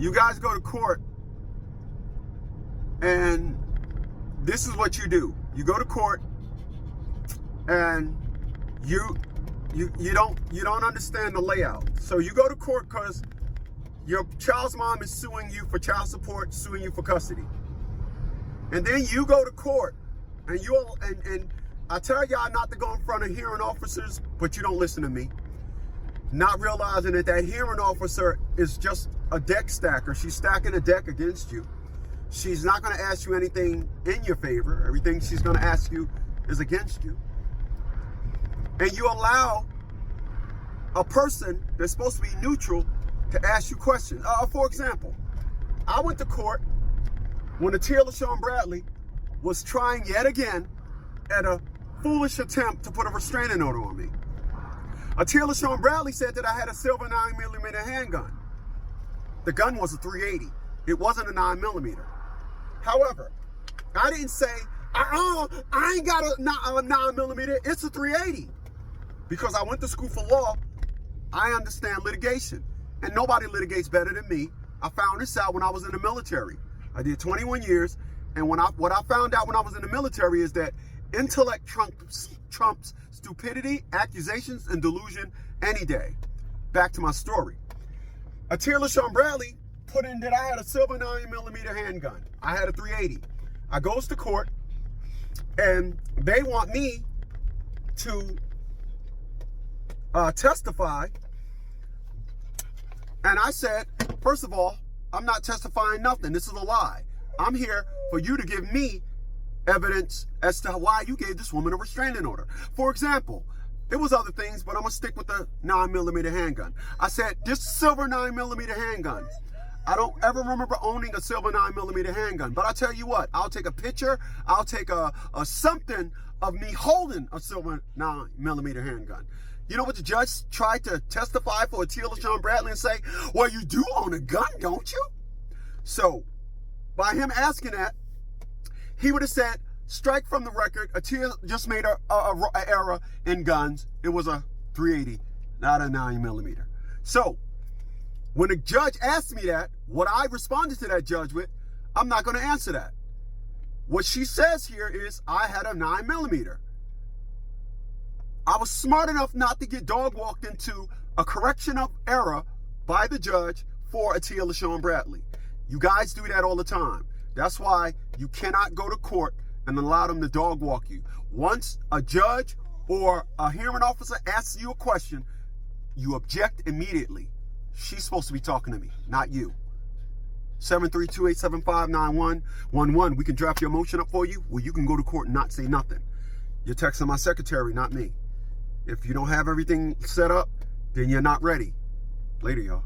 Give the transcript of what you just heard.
You guys go to court, and this is what you do. You go to court, and you don't understand the layout. So you go to court because your child's mom is suing you for child support, suing you for custody. And then you go to court, and I tell y'all not to go in front of hearing officers, but you don't listen to me. Not realizing that hearing officer is just a deck stacker. She's stacking a deck against you. She's not going to ask you anything in your favor. Everything she's going to ask you is against you. And you allow a person that's supposed to be neutral to ask you questions. For example, I went to court when Atia LaShawn Bradley was trying yet again at a foolish attempt to put a restraining order on me. Atia LaShawn Bradley said that I had a silver 9mm handgun. The gun was a .380. It wasn't a 9mm. However, I didn't say, I ain't got a 9mm, it's a .380. Because I went to school for law, I understand litigation. And nobody litigates better than me. I found this out when I was in the military. I did 21 years, and what I found out when I was in the military is that intellect trumps stupidity, accusations, and delusion any day. Back to my story. Atia LaShawn Bradley put in that I had a silver 9mm handgun. I had a .380. I goes to court, and they want me to testify. And I said, first of all, I'm not testifying nothing. This is a lie. I'm here for you to give me evidence as to why you gave this woman a restraining order. For example, there was other things, but I'm gonna stick with the 9mm handgun. I said, this silver 9mm handgun, I don't ever remember owning a silver 9mm handgun, but I'll tell you what, I'll take a picture, I'll take a something of me holding a silver 9mm handgun. You know what the judge tried to testify for Atia LaShawn Bradley and say, well, you do own a gun, don't you? So, by him asking that, he would have said, strike from the record, Atia just made an error in guns. It was a .380, not a 9mm. So, when the judge asked me that, what I responded to that judge with, I'm not going to answer that. What she says here is, I had a 9mm. I was smart enough not to get dog walked into a correction of error by the judge for Atia LaShawn Bradley. You guys do that all the time. That's why you cannot go to court and allow them to dog walk you. Once a judge or a hearing officer asks you a question, you object immediately. She's supposed to be talking to me, not you. 732-875-9111. We can draft your motion up for you, or you can go to court and not say nothing. You're texting my secretary, not me. If you don't have everything set up, then you're not ready. Later, y'all.